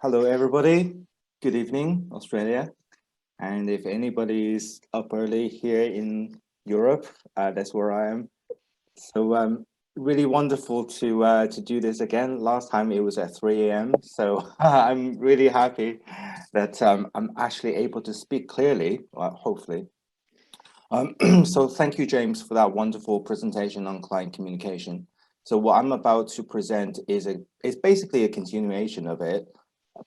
Hello, everybody. Good evening, Australia. And if anybody's up early here in Europe, that's where I am. So, really wonderful to do this again. Last time it was at 3 a.m. So I'm really happy that I'm actually able to speak clearly, hopefully. So thank you, James, for that wonderful presentation on client communication. So what I'm about to present is basically a continuation of it.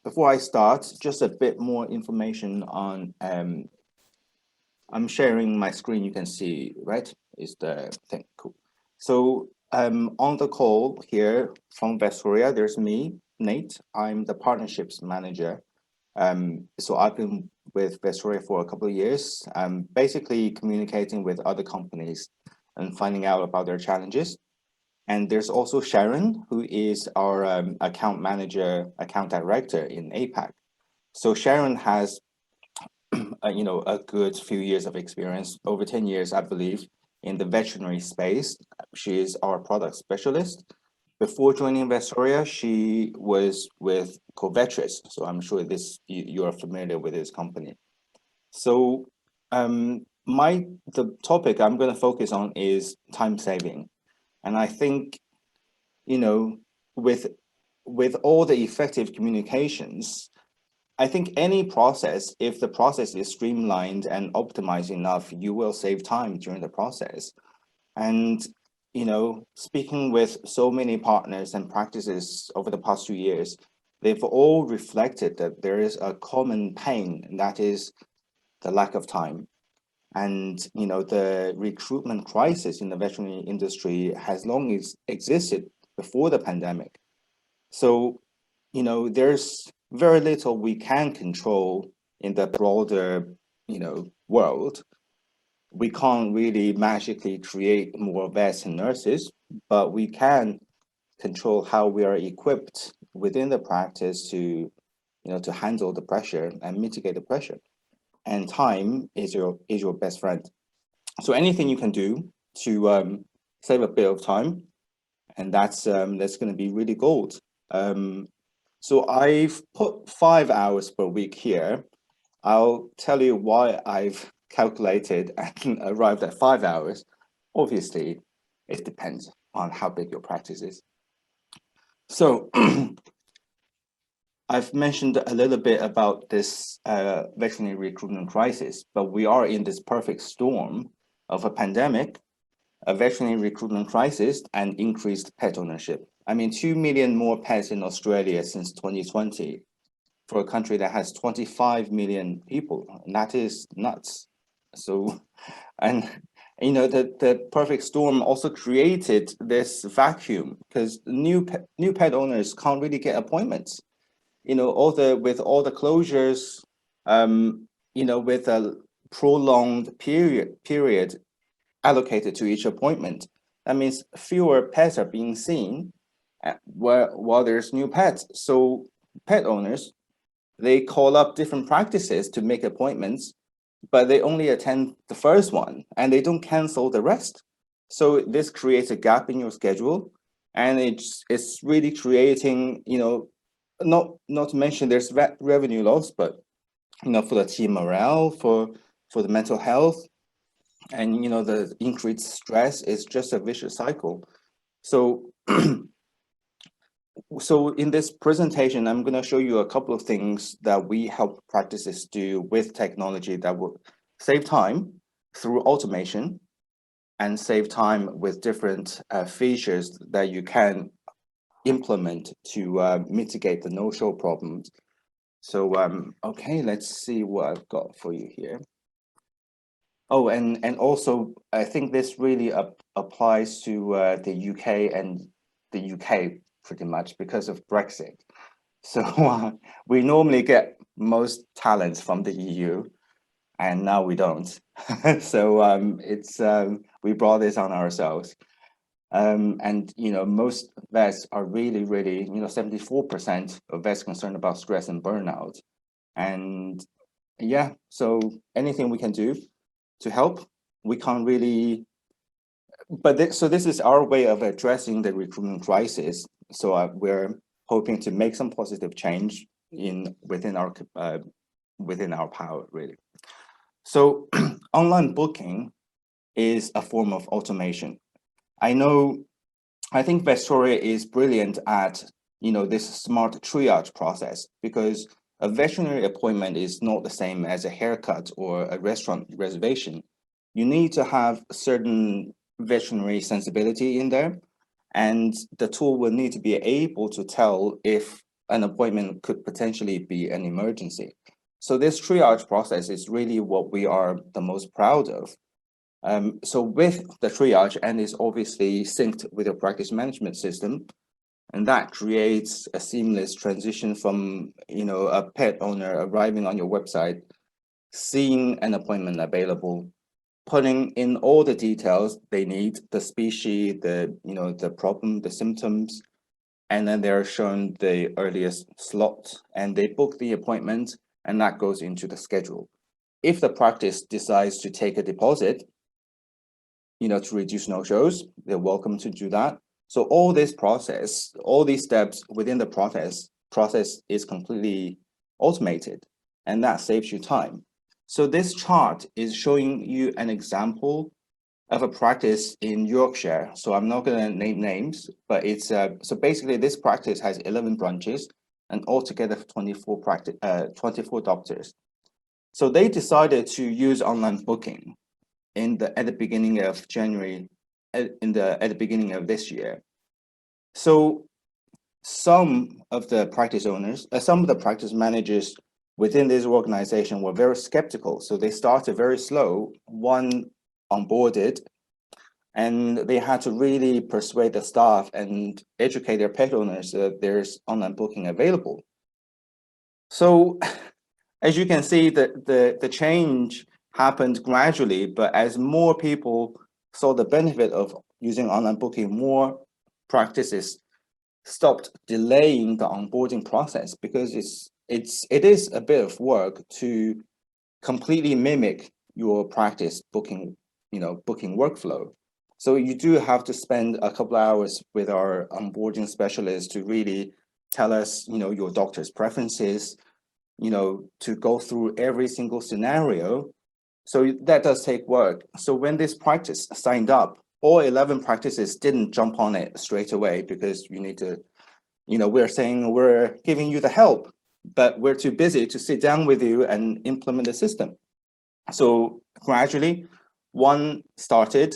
Before I start, just a bit more information on, I'm sharing my screen, you can see, right? Is the thing, cool. So on the call here from Vetstoria, there's me, Nate. I'm the partnerships manager. So I've been with Vetstoria for a couple of years, basically communicating with other companies and finding out about their challenges. And there's also Sharon, who is our account manager, account director in APAC. So Sharon has, a good few years of experience, over 10 years, I believe, in the veterinary space. She is our product specialist. Before joining Vetstoria, she was with Covetris. So I'm sure you are familiar with this company. So the topic I'm going to focus on is time saving. And I think, you know, with all the effective communications, I think any process, if the process is streamlined and optimized enough, you will save time during the process. And, speaking with so many partners and practices over the past 2 years, they've all reflected that there is a common pain, and that is the lack of time. And, the recruitment crisis in the veterinary industry has long existed before the pandemic. So, there's very little we can control in the broader, world. We can't really magically create more vets and nurses, but we can control how we are equipped within the practice to handle the pressure and mitigate the pressure. And time is your best friend. So anything you can do to save a bit of time, and that's going to be really gold. So I've put 5 hours per week here. I'll tell you why I've calculated and arrived at 5 hours. Obviously, it depends on how big your practice is. So I've mentioned a little bit about this veterinary recruitment crisis, but we are in this perfect storm of a pandemic, a veterinary recruitment crisis, and increased pet ownership. I mean, 2 million more pets in Australia since 2020 for a country that has 25 million people, and that is nuts. So, and the perfect storm also created this vacuum because new pet owners can't really get appointments. With all the closures, with a prolonged period allocated to each appointment, that means fewer pets are being seen while there's new pets. So pet owners, they call up different practices to make appointments, but they only attend the first one and they don't cancel the rest. So this creates a gap in your schedule, and it's really creating, not to mention there's revenue loss, but for the team morale, for the mental health, and the increased stress is just a vicious cycle. So so in this presentation, I'm going to show you a couple of things that we help practices do with technology that will save time through automation and save time with different features that you can implement to mitigate the no-show problems. So, okay, let's see what I've got for you here. Oh, and also, I think this really applies to the UK and the UK pretty much because of Brexit. So we normally get most talents from the EU, and now we don't. So we brought this on ourselves. And most vets are really, 74% of vets concerned about stress and burnout. And yeah, so anything we can do to help, we can't really. But so this is our way of addressing the recruitment crisis. So we're hoping to make some positive change within our power, really. So online booking is a form of automation. I think Vetstoria is brilliant at this smart triage process, because a veterinary appointment is not the same as a haircut or a restaurant reservation. You need to have a certain veterinary sensibility in there, and the tool will need to be able to tell if an appointment could potentially be an emergency. So this triage process is really what we are the most proud of. So with the triage, and is obviously synced with your practice management system, and that creates a seamless transition from a pet owner arriving on your website, seeing an appointment available, putting in all the details they need, the species, the problem, the symptoms, and then they're shown the earliest slot, and they book the appointment, and that goes into the schedule. If the practice decides to take a deposit, to reduce no-shows, they're welcome to do that. So all this process, all these steps within the process is completely automated, and that saves you time. So this chart is showing you an example of a practice in Yorkshire. So I'm not going to name names, but it's so basically this practice has 11 branches and altogether 24 doctors. So they decided to use online booking at the beginning of January, at the beginning of this year. So some of the practice owners, some of the practice managers within this organization were very skeptical. So they started very slow, one onboarded, and they had to really persuade the staff and educate their pet owners that there's online booking available. So as you can see, the change happened gradually, but as more people saw the benefit of using online booking, more practices stopped delaying the onboarding process, because it is a bit of work to completely mimic your practice booking workflow. So you do have to spend a couple of hours with our onboarding specialist to really tell us your doctor's preferences, to go through every single scenario. So that does take work. So when this practice signed up, all 11 practices didn't jump on it straight away, because you need to, we're saying we're giving you the help, but we're too busy to sit down with you and implement the system. So gradually, one started,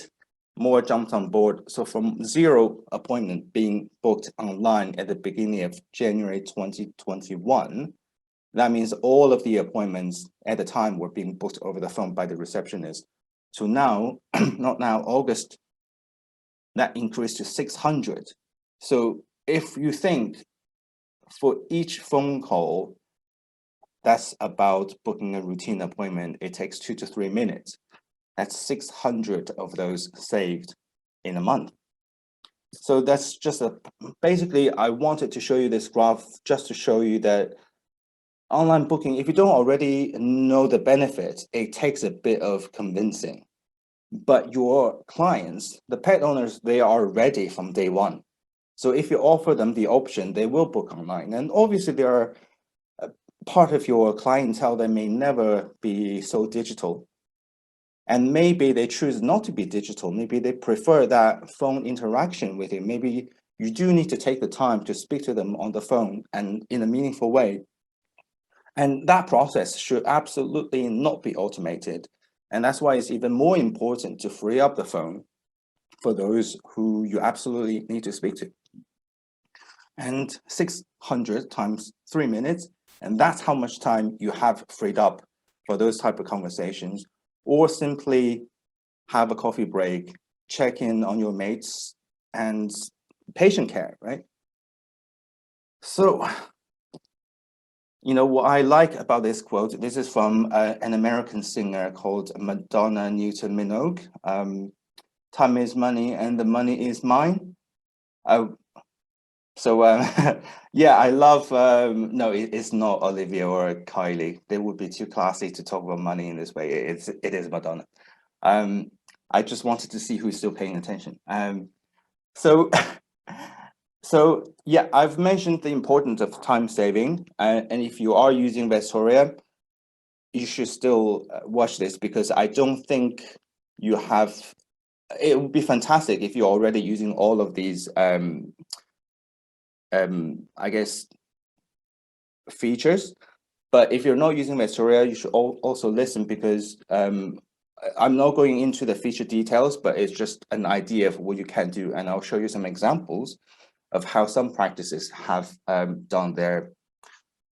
more jumped on board. So from 0 appointment being booked online at the beginning of January 2021, that means all of the appointments at the time were being booked over the phone by the receptionist. So now, not now, August, that increased to 600. So if you think for each phone call, that's about booking a routine appointment, it takes 2 to 3 minutes. That's 600 of those saved in a month. So that's just basically, I wanted to show you this graph just to show you that online booking, if you don't already know the benefits, it takes a bit of convincing. But your clients, the pet owners, they are ready from day one. So if you offer them the option, they will book online. And obviously there are part of your clientele that may never be so digital. And maybe they choose not to be digital. Maybe they prefer that phone interaction with you. Maybe you do need to take the time to speak to them on the phone and in a meaningful way. And that process should absolutely not be automated. And that's why it's even more important to free up the phone for those who you absolutely need to speak to. And 600 times 3 minutes, and that's how much time you have freed up for those type of conversations, or simply have a coffee break, check in on your mates, and patient care, right? So, what I like about this quote, this is from an American singer called Madonna Newton-Minogue. Time is money and the money is mine. Yeah, I love, no, it's not Olivia or Kylie. They would be too classy to talk about money in this way. It is Madonna. I just wanted to see who's still paying attention. So So yeah, I've mentioned the importance of time saving, and if you are using Vetstoria, you should still watch this, because I don't think you have. It would be fantastic if you're already using all of these, I guess, features. But if you're not using Vetstoria, you should also listen, because I'm not going into the feature details, but it's just an idea of what you can do, and I'll show you some examples of how some practices have done their,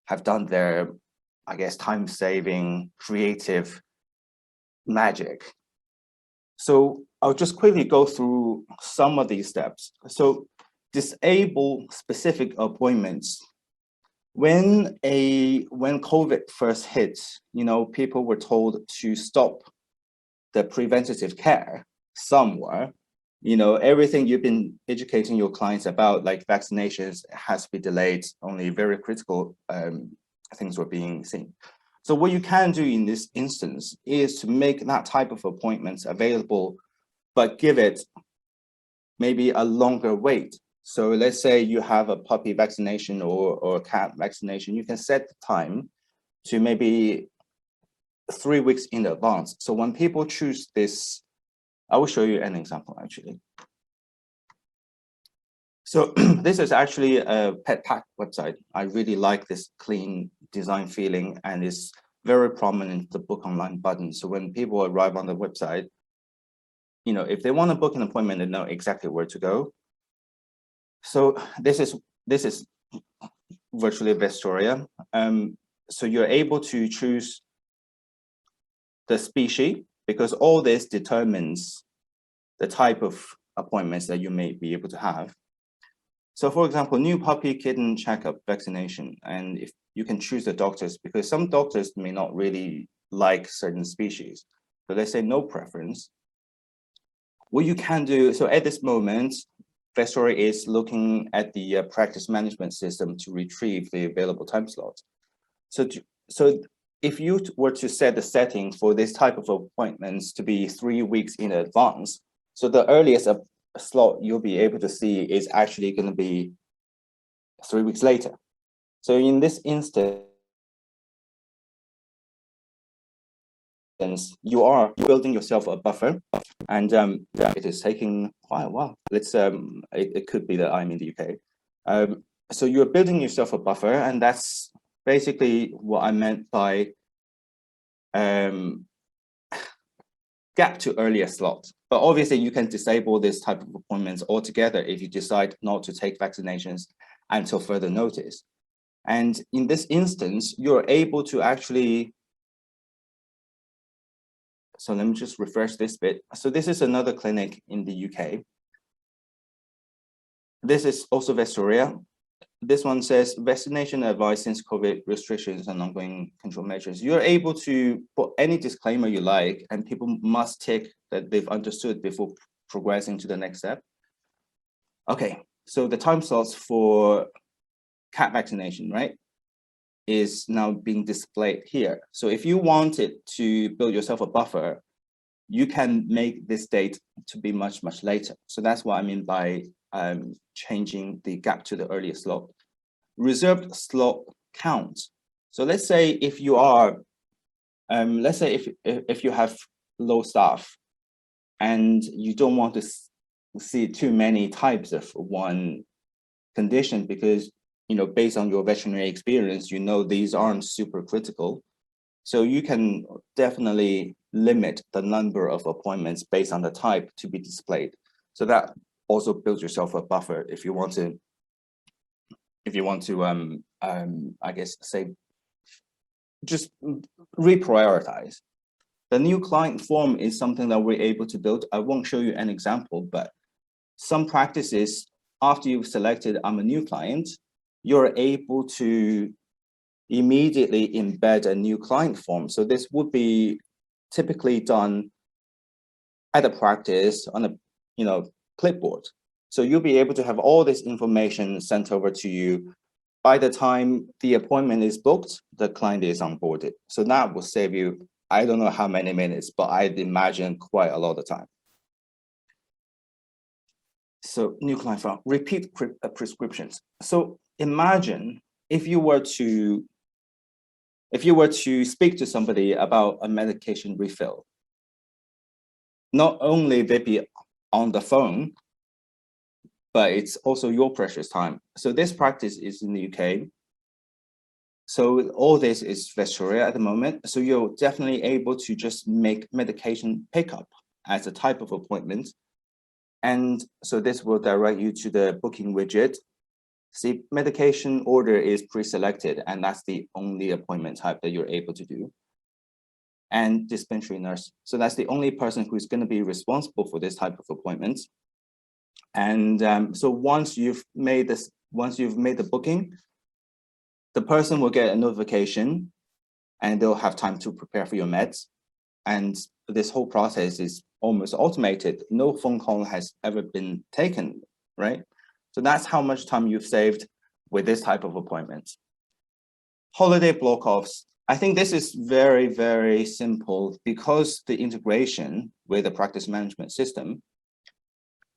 I guess, time-saving, creative magic. So I'll just quickly go through some of these steps. So disable specific appointments. When COVID first hit, people were told to stop the preventative care somewhere. Everything you've been educating your clients about, like vaccinations, has to be delayed. Only very critical things were being seen. So what you can do in this instance is to make that type of appointments available, but give it maybe a longer wait. So let's say you have a puppy vaccination or a cat vaccination, you can set the time to maybe 3 weeks in advance. So when people choose this, I will show you an example actually. So this is actually a pet pack website. I really like this clean design feeling, and it's very prominent, the book online button. So when people arrive on the website, if they want to book an appointment, they know exactly where to go. So this is virtually Vetstoria. So you're able to choose the species, because all this determines the type of appointments that you may be able to have. So for example, new puppy kitten checkup vaccination, and if you can choose the doctors, because some doctors may not really like certain species. So let's say no preference. What you can do, so at this moment, Vetstoria is looking at the practice management system to retrieve the available time slots. So if you were to set the setting for this type of appointments to be 3 weeks in advance, so the earliest slot you'll be able to see is actually going to be 3 weeks later. So in this instance, you are building yourself a buffer, and it is taking quite a while. It could be that I'm in the UK. So you're building yourself a buffer, and that's basically what I meant by gap to earlier slot. But obviously you can disable this type of appointments altogether if you decide not to take vaccinations until further notice. And in this instance, you're able to actually, so let me just refresh this bit. So this is another clinic in the UK. This is also Vetstoria. This one says vaccination advice since COVID restrictions and ongoing control measures. You're able to put any disclaimer you like, and people must tick that they've understood before progressing to the next step. Okay, so the time slots for cat vaccination, right, is now being displayed here. So if you wanted to build yourself a buffer, you can make this date to be much, much later. So that's what I mean by changing the gap to the earliest slot. Reserved slot count. So let's say if you are, let's say if you have low staff and you don't want to see too many types of one condition, because based on your veterinary experience, these aren't super critical. So you can definitely limit the number of appointments based on the type to be displayed. So that also builds yourself a buffer if you want to, I guess, say, just reprioritize. The new client form is something that we're able to build. I won't show you an example, but some practices, after you've selected I'm a new client, you're able to immediately embed a new client form. So this would be typically done at a practice on a clipboard. So you'll be able to have all this information sent over to you. By the time the appointment is booked, the client is onboarded. So that will save you, I don't know how many minutes, but I'd imagine quite a lot of time. So new client file, repeat prescriptions. So imagine if you were to speak to somebody about a medication refill, not only they be on the phone, but it's also your precious time. So this practice is in the UK. So all this is Vetstoria at the moment. So you're definitely able to just make medication pickup as a type of appointment. And so this will direct you to the booking widget. See, medication order is pre-selected, and that's the only appointment type that you're able to do. And dispensary nurse. So that's the only person who's going to be responsible for this type of appointment. And so once you've made the booking, the person will get a notification and they'll have time to prepare for your meds. And this whole process is almost automated. No phone call has ever been taken, right? So that's how much time you've saved with this type of appointment. Holiday block-offs. I think this is very, very simple because the integration with the practice management system,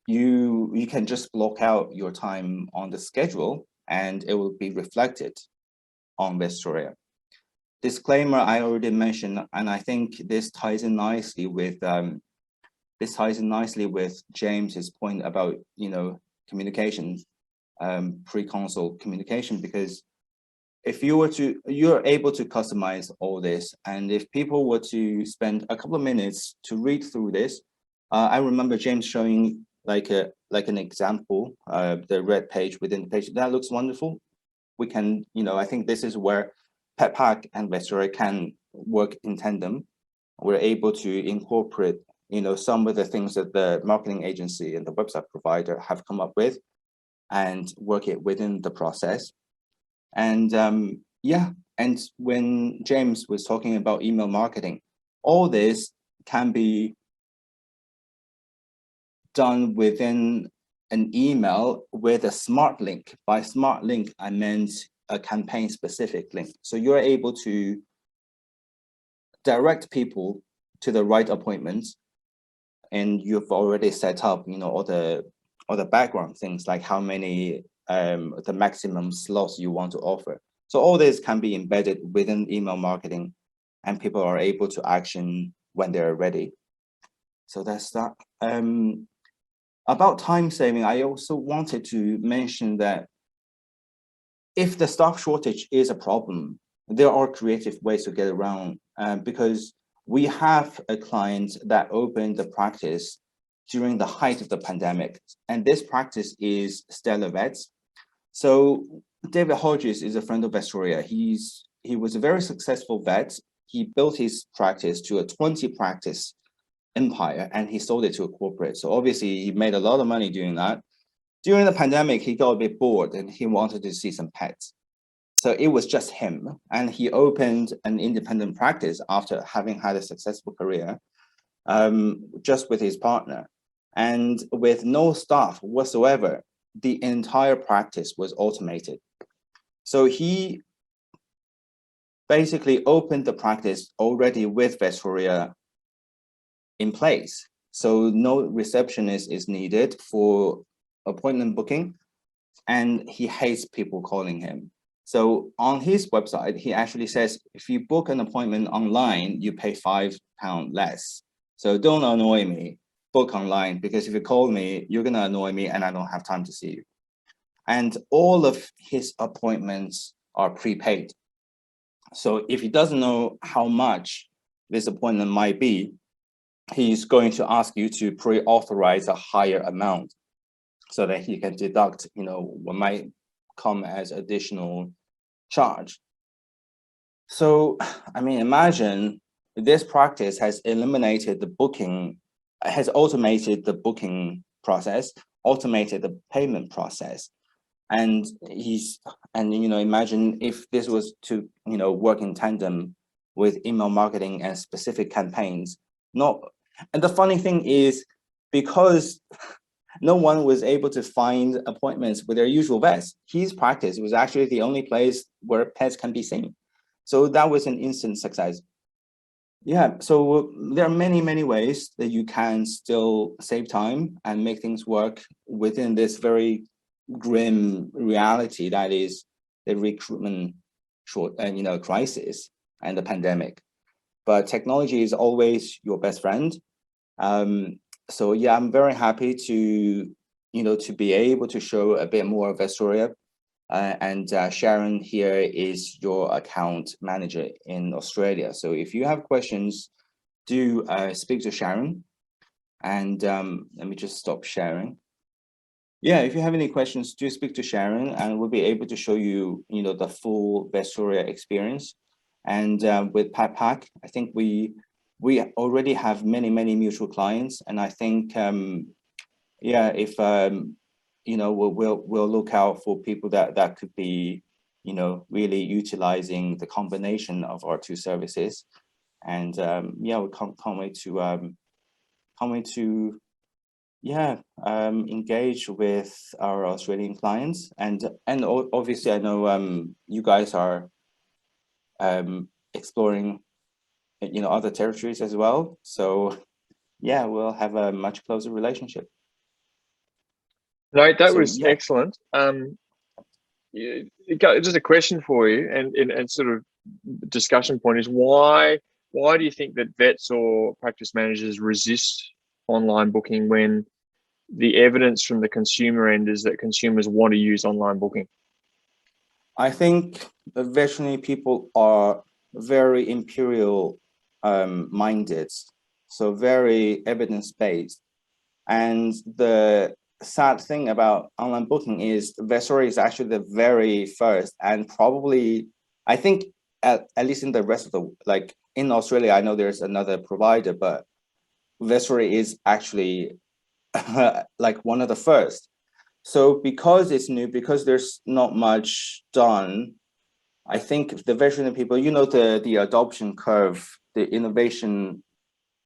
you can just block out your time on the schedule and it will be reflected on Vetstoria. Disclaimer I already mentioned, and I think this ties in nicely with James's point about communication, pre-consult communication, because if you're able to customize all this, and if people were to spend a couple of minutes to read through this, I remember James showing like an example, the red page within the page. That looks wonderful. We can, I think this is where PetPack and Vetstoria can work in tandem. We're able to incorporate, some of the things that the marketing agency and the website provider have come up with and work it within the process. And and when James was talking about email marketing, all this can be done within an email with a smart link. By smart link, I meant a campaign specific link. So you're able to direct people to the right appointments, and you've already set up, all the background things like how many, the maximum slots you want to offer. So all this can be embedded within email marketing, and people are able to action when they're ready. So that's that. About time saving, I also wanted to mention that if the staff shortage is a problem, there are creative ways to get around, because we have a client that opened the practice during the height of the pandemic, and this practice is Stellar Vets. So David Hodges is a friend of Vetstoria. He was a very successful vet. He built his practice to a 20 practice empire, and he sold it to a corporate. So obviously he made a lot of money doing that. During the pandemic, he got a bit bored and he wanted to see some pets. So it was just him, and he opened an independent practice after having had a successful career, just with his partner. And with no staff whatsoever, the entire practice was automated. So he basically opened the practice already with Vetstoria in place. So no receptionist is needed for appointment booking, and he hates people calling him. So on his website, he actually says, if you book an appointment online, you pay £5 less. So don't annoy me, book online, because if you call me, you're gonna annoy me and I don't have time to see you. And all of his appointments are prepaid. So if he doesn't know how much this appointment might be, he's going to ask you to pre-authorize a higher amount so that he can deduct, what might come as additional charge. So, I mean, imagine this practice has eliminated the booking, has automated the booking process, automated the payment process. And imagine if this was to, work in tandem with email marketing and specific campaigns. And the funny thing is, because no one was able to find appointments with their usual vets, his practice was actually the only place where pets can be seen. So that was an instant success. Yeah, so there are many ways that you can still save time and make things work within this very grim reality that is the recruitment crisis and the pandemic. But technology is always your best friend. So yeah, I'm very happy to to be able to show a bit more of Vetstoria. And Sharon here is your account manager in Australia. So if you have questions, do speak to Sharon. And let me just stop sharing. Yeah, if you have any questions, do speak to Sharon, and we'll be able to show you, the full Vetstoria experience. And with PatPack, I think we already have many mutual clients, and I think yeah, if we'll look out for people that could be, really utilizing the combination of our two services. And yeah, we can't wait to yeah, engage with our Australian clients. And obviously I know you guys are exploring other territories as well. So yeah, we'll have a much closer relationship. No, that So was yeah. excellent. Just a question for you, and sort of discussion point is why do you think that vets or practice managers resist online booking when the evidence from the consumer end is that consumers want to use online booking? I think the veterinary people are very imperial minded, so very evidence-based. And the sad thing about online booking is Vetstoria is actually the very first, and probably, I think at least in the rest of the, like in Australia, I know there's another provider, but Vetstoria is actually like one of the first. So because it's new, because there's not much done, I think the veterinary people, the adoption curve, the innovation